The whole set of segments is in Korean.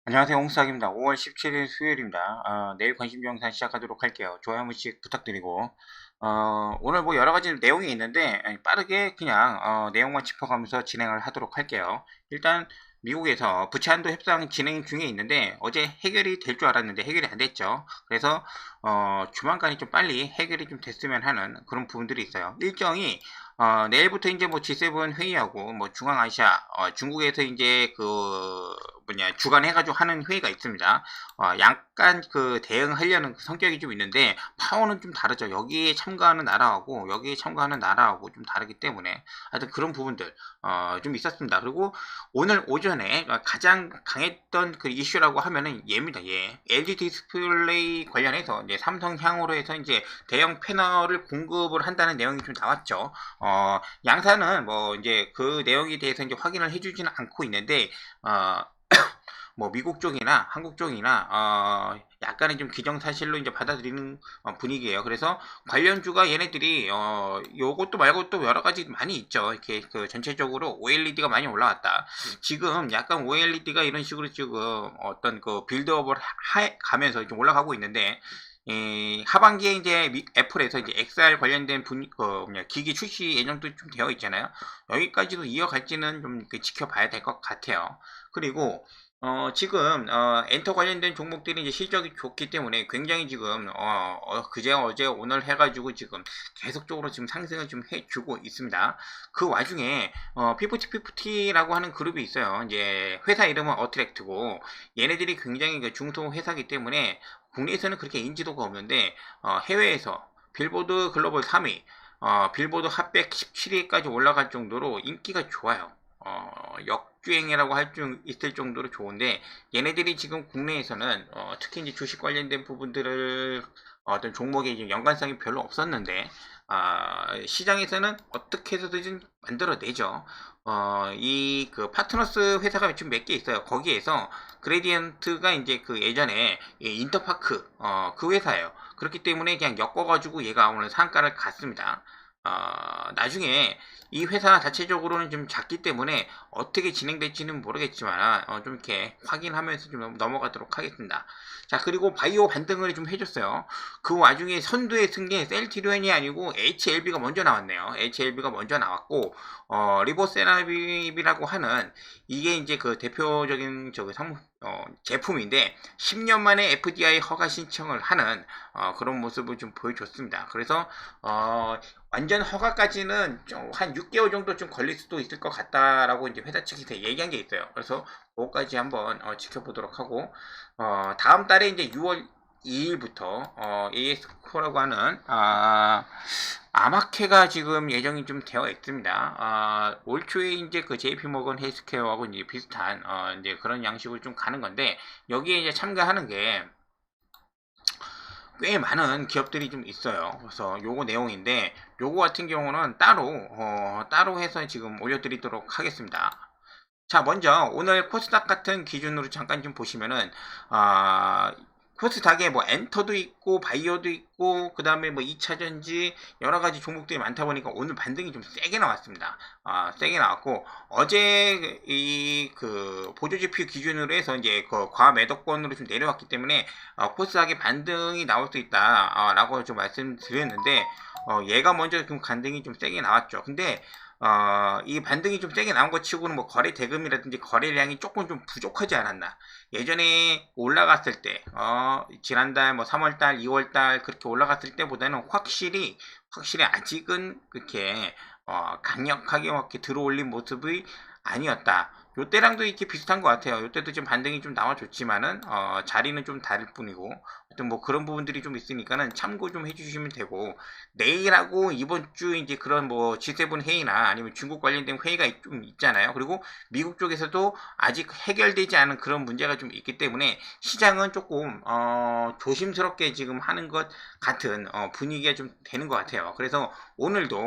안녕하세요. 홍수학입니다. 5월 17일 수요일입니다. 내일 관심 영상 시작하도록 할게요. 좋아요 한 번씩 부탁드리고, 오늘 뭐 여러 가지 내용이 있는데, 빠르게 그냥, 내용만 짚어가면서 진행을 하도록 할게요. 일단, 미국에서 부채 한도 협상 진행 중에 있는데, 어제 해결이 될 줄 알았는데 해결이 안 됐죠. 그래서, 조만간에 좀 빨리 해결이 좀 됐으면 하는 그런 부분들이 있어요. 일정이, 내일부터 이제 뭐 G7 회의하고, 뭐 중앙아시아, 중국에서 이제 주간 해가지고 하는 회의가 있습니다. 약간 그 대응하려는 그 성격이 좀 있는데, 파워는 좀 다르죠. 여기에 참가하는 나라하고, 여기에 참가하는 나라하고 좀 다르기 때문에, 하여튼 그런 부분들, 좀 있었습니다. 그리고 오늘 오전에 가장 강했던 그 이슈라고 하면은 얘입니다. 얘. LG 디스플레이 관련해서 이제 삼성 향후로 해서 이제 대형 패널을 공급을 한다는 내용이 좀 나왔죠. 양사는 뭐 이제 그 내용에 대해서 이제 확인을 해주지는 않고 있는데, 뭐 미국 쪽이나 한국 쪽이나 약간의 좀 기정사실로 이제 받아들이는 분위기예요. 그래서 관련주가 얘네들이 요것도 말고 또 여러 가지 많이 있죠. 이렇게 그 전체적으로 OLED가 많이 올라왔다. 지금 약간 OLED가 이런 식으로 지금 어떤 그 빌드업을 가면서 좀 올라가고 있는데, 하반기에 이제 애플에서 이제 XR 관련된 기기 출시 예정도 좀 되어 있잖아요. 여기까지도 이어갈지는 좀 지켜봐야 될 것 같아요. 그리고 지금 엔터 관련된 종목들이 이제 실적이 좋기 때문에 굉장히 지금 그제 어제 오늘 해가지고 지금 계속적으로 지금 상승을 좀 해주고 있습니다. 그 와중에 피프티피프티라고 하는 그룹이 있어요. 이제 회사 이름은 어트랙트고, 얘네들이 굉장히 그 중소 회사이기 때문에 국내에서는 그렇게 인지도가 없는데, 해외에서 빌보드 글로벌 3위, 빌보드 핫백 17위까지 올라갈 정도로 인기가 좋아요. 역주행이라고 할 수 있을 정도로 좋은데, 얘네들이 지금 국내에서는 특히 이제 주식 관련된 부분들을 어떤 종목에 이제 연관성이 별로 없었는데, 시장에서는 어떻게 해서든 만들어내죠. 이 그 파트너스 회사가 지금 몇 개 있어요. 거기에서 그레디언트가 이제 그 예전에 인터파크 그 회사예요. 그렇기 때문에 그냥 엮어가지고 얘가 오늘 상가를 갔습니다. 나중에 이 회사 자체적으로는 좀 작기 때문에 어떻게 진행될지는 모르겠지만 좀 이렇게 확인하면서 좀 넘어가도록 하겠습니다. 자, 그리고 바이오 반등을 좀 해줬어요. 그 와중에 선두에 쓴 게 셀트리온이 아니고 HLB가 먼저 나왔네요. HLB가 먼저 나왔고, 리보세라비라고 하는 이게 이제 그 대표적인 제품인데 10년 만에 FDI 허가 신청을 하는 그런 모습을 좀 보여줬습니다. 그래서 완전 허가까지는 좀 한 6개월 정도 좀 걸릴 수도 있을 것 같다라고 이제 회사 측에서 얘기한 게 있어요. 그래서 그거까지 한번 지켜보도록 하고, 다음 달에 이제 6월 2일부터 AS코라고 하는 아마케가 지금 예정이 좀 되어 있습니다. 올 초에 이제 그 JP모건 헬스케어하고 이제 비슷한 이제 그런 양식으로 좀 가는 건데, 여기에 이제 참가하는 게 꽤 많은 기업들이 좀 있어요. 그래서 요거 내용인데, 요거 같은 경우는 따로 해서 지금 올려드리도록 하겠습니다. 자, 먼저 오늘 코스닥 같은 기준으로 잠깐 좀 보시면은, 코스닥에 뭐 엔터도 있고 바이오도 있고 그 다음에 뭐 2차전지 여러 가지 종목들이 많다 보니까 오늘 반등이 좀 세게 나왔습니다. 세게 나왔고, 어제 이 그 보조지표 기준으로 해서 이제 그 과매도권으로 좀 내려왔기 때문에 코스닥에 반등이 나올 수 있다 라고 좀 말씀드렸는데, 얘가 먼저 좀 반등이 좀 세게 나왔죠. 근데 이 반등이 좀 세게 나온 것 치고는 뭐 거래 대금이라든지 거래량이 조금 좀 부족하지 않았나. 예전에 올라갔을 때, 지난달 뭐 3월달, 2월달 그렇게 올라갔을 때보다는 확실히 아직은 그렇게, 강력하게 이렇게 들어올린 모습이 아니었다. 요때랑도 이렇게 비슷한 것 같아요. 요때도 좀 반등이 좀 나와줬지만은, 자리는 좀 다를 뿐이고, 하여튼 뭐 그런 부분들이 좀 있으니까는 참고 좀 해주시면 되고, 내일하고 이번 주 이제 그런 뭐 G7 회의나 아니면 중국 관련된 회의가 좀 있잖아요. 그리고 미국 쪽에서도 아직 해결되지 않은 그런 문제가 좀 있기 때문에 시장은 조금 조심스럽게 지금 하는 것 같은 분위기가 좀 되는 것 같아요. 그래서 오늘도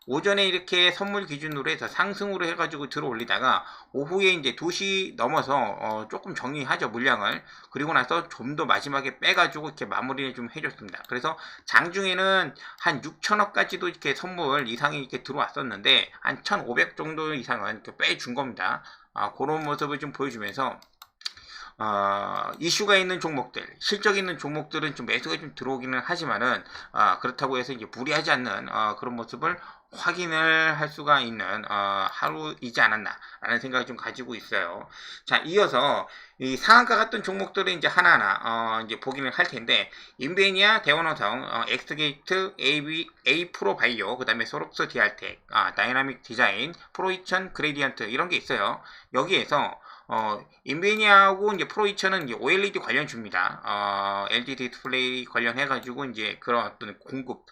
오전에 이렇게 선물 기준으로 해서 상승으로 해가지고 들어올리다가 오후에 이제 2시 넘어서 조금 정리하죠, 물량을. 그리고 나서 좀 더 마지막에 빼가지고 이렇게 마무리를 좀 해줬습니다. 그래서 장중에는 한 6천억까지도 이렇게 선물 이상이 이렇게 들어왔었는데, 한 1,500 정도 이상은 이렇게 빼준 겁니다. 그런 모습을 좀 보여주면서 이슈가 있는 종목들, 실적 있는 종목들은 좀 매수가 좀 들어오기는 하지만은 그렇다고 해서 이제 무리하지 않는 그런 모습을 확인을 할 수가 있는 하루이지 않았나라는 생각을 좀 가지고 있어요. 자, 이어서 이 상한가 같은 종목들은 이제 하나하나 이제 보기는 할 텐데, 인베니아, 대원호성, 엑스게이트, A 프로 바이오, 그 다음에 소록스 디알텍, 다이나믹 디자인, 프로2000, 그레디언트 이런 게 있어요. 여기에서 인베니아하고 이제 프로2000은 이제 OLED 관련주입니다. LG 디스플레이 관련해가지고 이제 그런 어떤 공급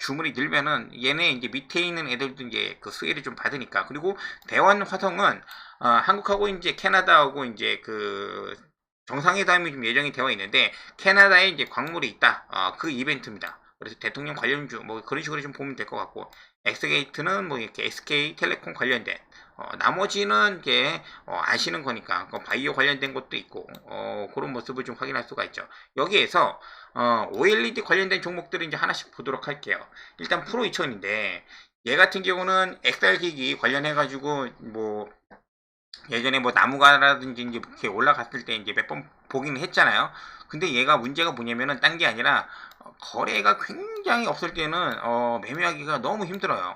주문이 늘면은 얘네 이제 밑에 있는 애들도 이제 그 수혜를 좀 받으니까. 그리고 대원 화성은 한국하고 이제 캐나다하고 이제 그 정상회담이 좀 예정이 되어 있는데, 캐나다에 이제 광물이 있다. 그 이벤트입니다. 그래서 대통령 관련주 뭐 그런 식으로 좀 보면 될 것 같고, 엑스게이트는 뭐 이렇게 SK텔레콤 관련된, 나머지는 이게 아시는 거니까 바이오 관련된 것도 있고 그런 모습을 좀 확인할 수가 있죠. 여기에서 OLED 관련된 종목들을 이제 하나씩 보도록 할게요. 일단 프로2000인데, 얘 같은 경우는 XR기기 관련해 가지고 뭐 예전에 뭐 나무가라든지 이제 이렇게 올라갔을 때 이제 몇 번 보기는 했잖아요. 근데 얘가 문제가 뭐냐면은 딴 게 아니라 거래가 굉장히 없을 때는 매매하기가 너무 힘들어요.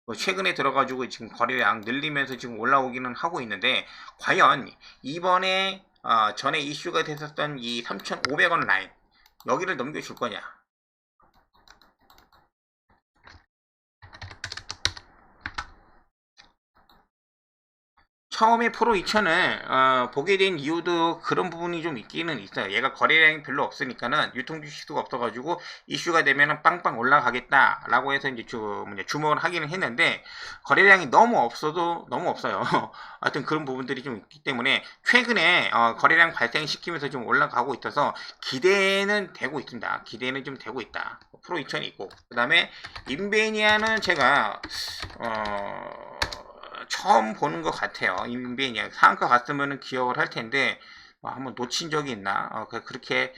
뭐 최근에 들어가지고 지금 거래량 늘리면서 지금 올라오기는 하고 있는데, 과연 이번에 전에 이슈가 됐었던 이 3,500원 라인 여기를 넘겨줄 거냐? 처음에 프로 2000을 보게 된 이유도 그런 부분이 좀 있기는 있어요. 얘가 거래량이 별로 없으니까는 유통 주식수가 없어가지고 이슈가 되면은 빵빵 올라가겠다라고 해서 이제 주목을 하기는 했는데, 거래량이 너무 없어도 너무 없어요. 하여튼 그런 부분들이 좀 있기 때문에 최근에 거래량 발생시키면서 좀 올라가고 있어서 기대는 되고 있습니다. 기대는 좀 되고 있다. 프로 2000이 있고, 그 다음에 인베니아는 제가 처음 보는 것 같아요. 인베니아 상한가 갔으면 기억을 할 텐데 한번 놓친 적이 있나? 그렇게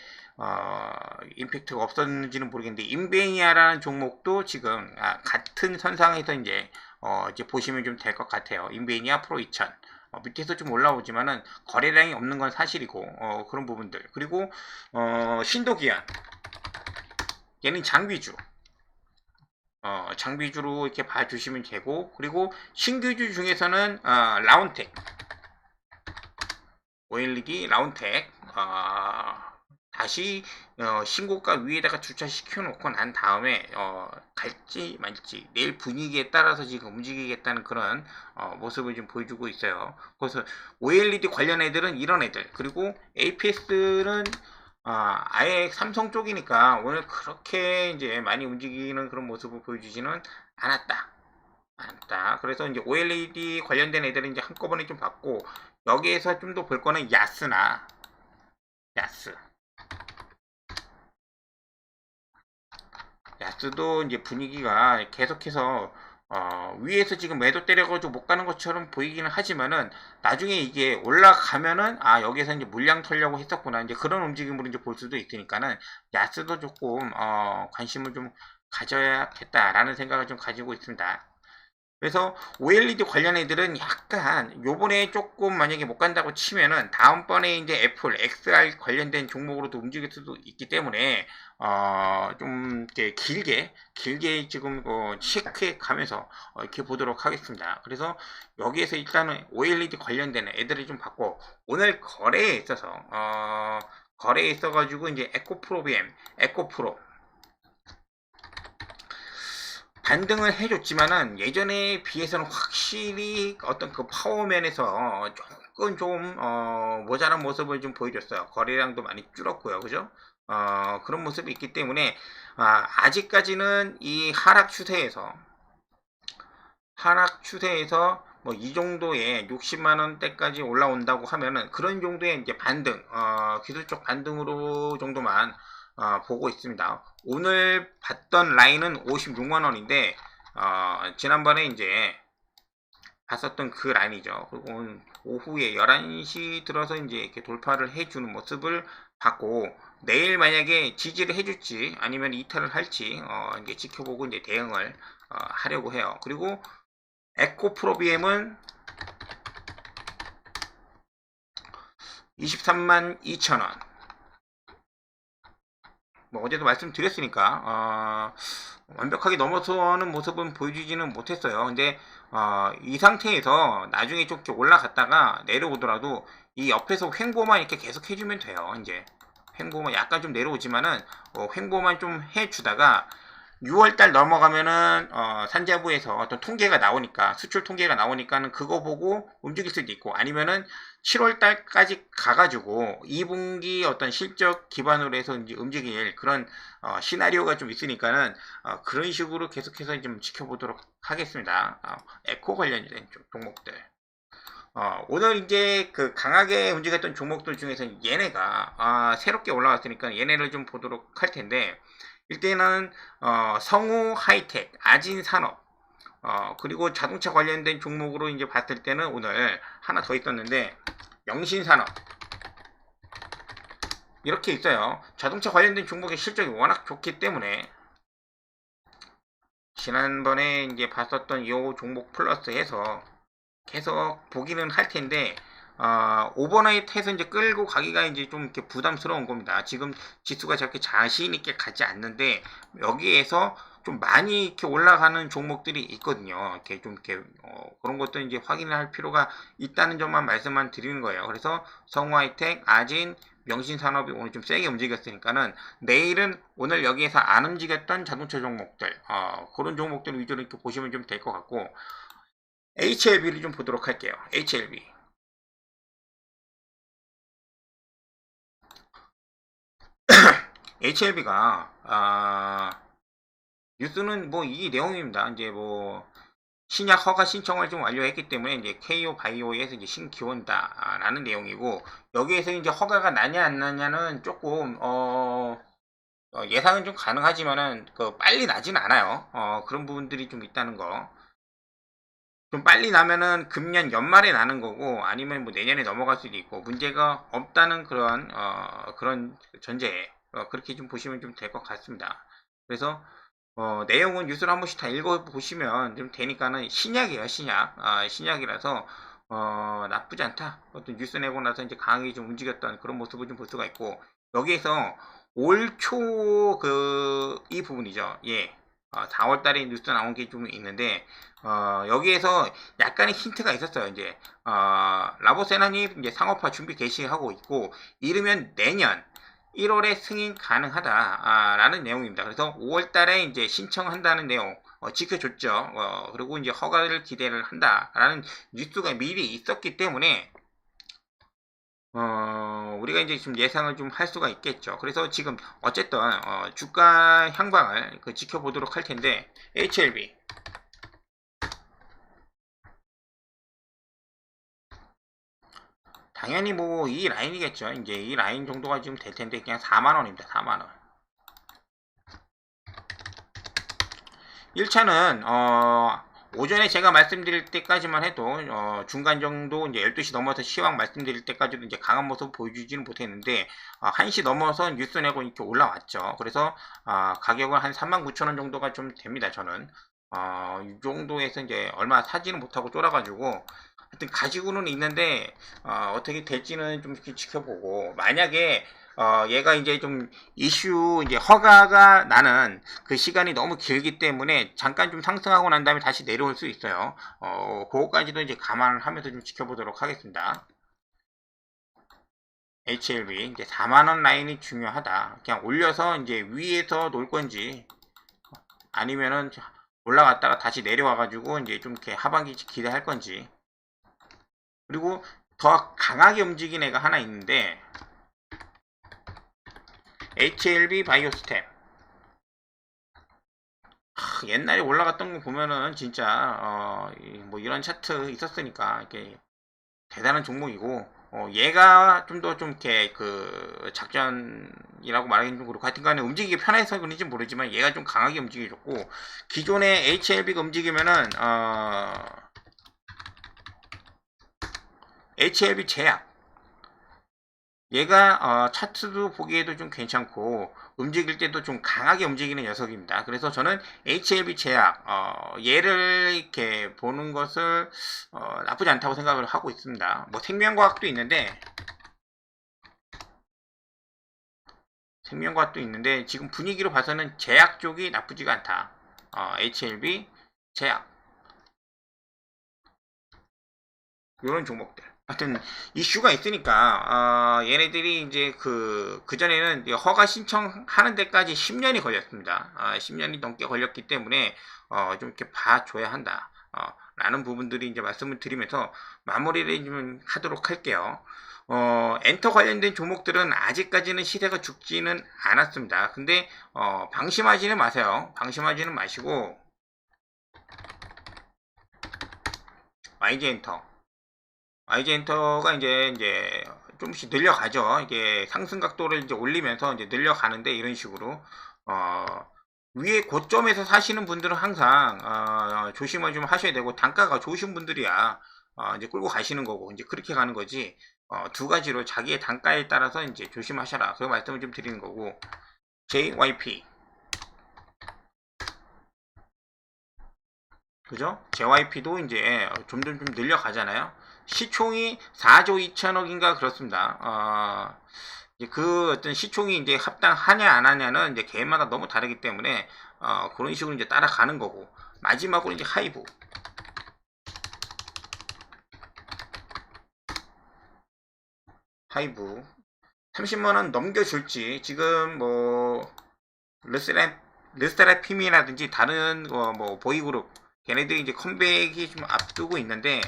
임팩트가 없었는지는 모르겠는데, 인베니아라는 종목도 지금 같은 선상에서 이제 보시면 좀 될 것 같아요. 인베니아 프로 2000 밑에서 좀 올라오지만은 거래량이 없는 건 사실이고 그런 부분들. 그리고 신도기안, 얘는 장비주. 장비주로 이렇게 봐주시면 되고, 그리고 신규주 중에서는 라운텍, OLED 라운텍 다시 신고가 위에다가 주차시켜 놓고 난 다음에 갈지 말지 내일 분위기에 따라서 지금 움직이겠다는 그런 모습을 좀 보여주고 있어요. 그래서 OLED 관련 애들은 이런 애들, 그리고 APS는 아예 삼성 쪽이니까 오늘 그렇게 이제 많이 움직이는 그런 모습을 보여주지는 않았다. 그래서 이제 OLED 관련된 애들은 이제 한꺼번에 좀 봤고, 여기에서 좀 더 볼 거는 야스나, 야스. 야스도 이제 분위기가 계속해서 위에서 지금 매도 때려가지고 못 가는 것처럼 보이기는 하지만은, 나중에 이게 올라가면은 여기에서 이제 물량 털려고 했었구나, 이제 그런 움직임으로 이제 볼 수도 있으니까는 야스도 조금 관심을 좀 가져야겠다라는 생각을 좀 가지고 있습니다. 그래서 OLED 관련 애들은 약간 요번에 조금 만약에 못 간다고 치면은 다음번에 이제 애플 XR 관련된 종목으로도 움직일 수도 있기 때문에 좀 이렇게 길게 지금 체크해 가면서 이렇게 보도록 하겠습니다. 그래서 여기에서 일단은 OLED 관련된 애들을 좀 봤고, 오늘 거래에 있어가지고 이제 에코프로 반등을 해줬지만은 예전에 비해서는 확실히 어떤 그 파워면에서 조금 좀 모자란 모습을 좀 보여줬어요. 거래량도 많이 줄었고요, 그죠? 그런 모습이 있기 때문에 아직까지는 이 하락 추세에서 뭐 이 정도의 60만 원대까지 올라온다고 하면은 그런 정도의 이제 반등, 기술적 반등으로 정도만 보고 있습니다. 오늘 봤던 라인은 56만 원인데 지난번에 이제 봤었던 그 라인이죠. 그리고 오후에 11시 들어서 이제 이렇게 돌파를 해주는 모습을 봤고, 내일 만약에 지지를 해줄지 아니면 이탈을 할지 이제 지켜보고 이제 대응을 하려고 해요. 그리고 에코프로비엠은 232,000원. 뭐 어제도 말씀드렸으니까 완벽하게 넘어서는 모습은 보여주지는 못했어요. 근데 이 상태에서 나중에 좀 이렇게 올라갔다가 내려오더라도 이 옆에서 횡보만 이렇게 계속 해주면 돼요. 이제 횡보만 약간 좀 내려오지만은 횡보만 좀 해주다가 6월달 넘어가면은 산자부에서 어떤 통계가 나오니까 수출 통계가 나오니까는 그거 보고 움직일 수도 있고, 아니면은 7월달까지 가가지고 2분기 어떤 실적 기반으로 해서 이제 움직일 그런 시나리오가 좀 있으니까는 그런 식으로 계속해서 좀 지켜보도록 하겠습니다. 에코 관련된 종목들. 오늘 이제 그 강하게 움직였던 종목들 중에서 얘네가 새롭게 올라왔으니까 얘네를 좀 보도록 할 텐데, 일단은 성우 하이텍, 아진산업, 그리고 자동차 관련된 종목으로 이제 봤을 때는 오늘 하나 더 있었는데 영신산업 이렇게 있어요. 자동차 관련된 종목의 실적이 워낙 좋기 때문에 지난번에 이제 봤었던 이 종목 플러스 해서 계속 보기는 할 텐데, 오버나이트 해서 이제 끌고 가기가 이제 좀 이렇게 부담스러운 겁니다. 지금 지수가 저렇게 자신 있게 가지 않는데, 여기에서 좀 많이 이렇게 올라가는 종목들이 있거든요. 이렇게 좀 이렇게, 그런 것도 이제 확인을 할 필요가 있다는 점만 말씀만 드리는 거예요. 그래서 성우하이텍, 아진, 명신산업이 오늘 좀 세게 움직였으니까는 내일은 오늘 여기에서 안 움직였던 자동차 종목들, 그런 종목들 위주로 이렇게 보시면 좀 될 것 같고, HLB를 좀 보도록 할게요. HLB. HLB가 뉴스는 뭐 이 내용입니다. 이제 뭐 신약 허가 신청을 좀 완료했기 때문에 이제 KO 바이오에서 이제 신기원다라는 내용이고, 여기에서 이제 허가가 나냐 안 나냐는 조금 예상은 좀 가능하지만은 그 빨리 나지는 않아요. 그런 부분들이 좀 있다는 거. 좀 빨리 나면은 금년 연말에 나는 거고, 아니면 뭐 내년에 넘어갈 수도 있고, 문제가 없다는 그런 전제, 그렇게 좀 보시면 좀 될 것 같습니다. 그래서 내용은 뉴스를 한 번씩 다 읽어보시면 좀 되니까는 신약이에요, 신약. 신약이라서 나쁘지 않다. 어떤 뉴스 내고 나서 이제 강하게 좀 움직였던 그런 모습을 좀 볼 수가 있고, 여기에서 올 초 이 부분이죠. 예. 4월 달에 뉴스 나온 게 좀 있는데, 여기에서 약간의 힌트가 있었어요. 이제, 라보세나니 이제 상업화 준비 개시하고 있고, 이르면 내년 1월에 승인 가능하다라는 내용입니다. 그래서 5월 달에 이제 신청한다는 내용, 지켜줬죠. 그리고 이제 허가를 기대를 한다라는 뉴스가 미리 있었기 때문에, 우리가 이제 좀 예상을 좀 할 수가 있겠죠. 그래서 지금 어쨌든 주가 향방을 지켜보도록 할 텐데, HLB 당연히 뭐 이 라인이겠죠. 이제 이 라인 정도가 지금 될 텐데 그냥 4만 원입니다. 4만 원. 1차는 오전에 제가 말씀드릴 때까지만 해도 중간 정도 이제 12시 넘어서 시황 말씀드릴 때까지도 이제 강한 모습 보여주지는 못했는데 1시 넘어서 뉴스 내고 이렇게 올라왔죠. 그래서 가격은 한 39,000원 정도가 좀 됩니다. 저는 이 정도에서 이제 얼마 사지는 못하고 쫄아가지고 하여튼 가지고는 있는데 어떻게 될지는 좀 지켜보고, 만약에 얘가 이제 좀 이슈 이제 허가가 나는 그 시간이 너무 길기 때문에 잠깐 좀 상승하고 난 다음에 다시 내려올 수 있어요. 그거까지도 이제 감안을 하면서 좀 지켜보도록 하겠습니다. HLB 이제 4만원 라인이 중요하다. 그냥 올려서 이제 위에서 놀 건지, 아니면은 올라갔다가 다시 내려와가지고 이제 좀 이렇게 하반기 기대할 건지. 그리고 더 강하게 움직인 애가 하나 있는데, HLB 바이오스템. 옛날에 올라갔던 거 보면은 진짜 뭐 이런 차트 있었으니까 이렇게 대단한 종목이고, 얘가 좀 더 좀 이렇게 그 작전이라고 말하기는 좀 그렇고, 하여튼간에 움직이기 편해서 그런지 모르지만 얘가 좀 강하게 움직여줬고, 기존의 HLB가 움직이면은 HLB 제약, 얘가 차트도 보기에도 좀 괜찮고 움직일 때도 좀 강하게 움직이는 녀석입니다. 그래서 저는 HLB 제약 얘를 이렇게 보는 것을 나쁘지 않다고 생각을 하고 있습니다. 뭐 생명과학도 있는데 생명과학도 있는데 지금 분위기로 봐서는 제약 쪽이 나쁘지가 않다. HLB, 제약 이런 종목들. 하여튼 이슈가 있으니까 얘네들이 이제 그전에는 허가 신청하는 데까지 10년이 걸렸습니다. 10년이 넘게 걸렸기 때문에 좀 이렇게 봐줘야 한다. 라는 부분들이 이제 말씀을 드리면서 마무리를 좀 하도록 할게요. 엔터 관련된 종목들은 아직까지는 시세가 죽지는 않았습니다. 근데 방심하지는 마세요. 방심하지는 마시고 YG엔터가 이제 좀씩 늘려가죠. 이게 상승 각도를 이제 올리면서 이제 늘려가는데 이런 식으로 위에 고점에서 사시는 분들은 항상 조심을 좀 하셔야 되고 단가가 좋으신 분들이야 이제 끌고 가시는 거고 이제 그렇게 가는 거지. 두 가지로 자기의 단가에 따라서 이제 조심하셔라. 그 말씀을 좀 드리는 거고. JYP 그죠? JYP도 이제 점점 좀 늘려가잖아요. 시총이 4조 2천억인가 그렇습니다. 이제 그 어떤 시총이 이제 합당하냐 안 하냐는 이제 개인마다 너무 다르기 때문에 그런 식으로 이제 따라가는 거고. 마지막으로 이제 하이브 30만원 넘겨줄지 지금 뭐 르세라핌이라든지 다른 뭐 보이그룹 걔네들이 이제 컴백이 좀 앞두고 있는데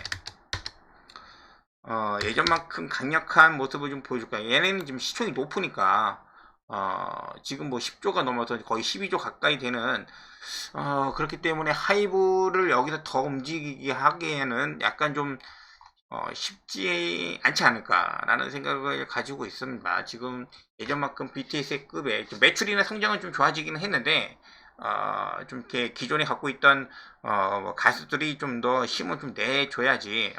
예전만큼 강력한 모습을 좀 보여줄 거야. 얘네는 지금 시총이 높으니까 지금 뭐 10조가 넘어서 거의 12조 가까이 되는 그렇기 때문에 하이브를 여기서 더 움직이게 하기에는 약간 좀 쉽지 않지 않을까라는 생각을 가지고 있습니다. 지금 예전만큼 BTS의 급의 매출이나 성장은 좀 좋아지기는 했는데 좀 이렇게 기존에 갖고 있던 뭐 가수들이 좀 더 힘을 좀 내줘야지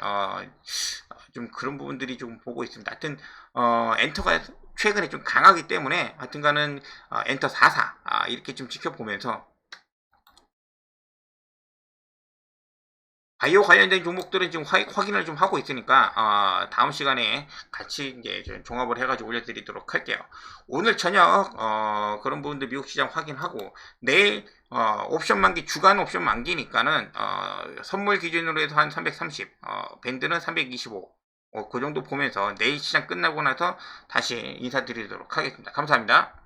좀 그런 부분들이 좀 보고 있습니다. 하여튼 엔터가 최근에 좀 강하기 때문에 하여튼간은 엔터 44 이렇게 좀 지켜보면서 바이오 관련된 종목들은 지금 확인을 좀 하고 있으니까 다음 시간에 같이 이제 좀 종합을 해가지고 올려드리도록 할게요. 오늘 저녁 그런 부분들 미국 시장 확인하고 내일 옵션 만기 주간 옵션 만기니까는 선물 기준으로 해서 한 330 밴드는 325 그 정도 보면서 내일 시장 끝나고 나서 다시 인사드리도록 하겠습니다. 감사합니다.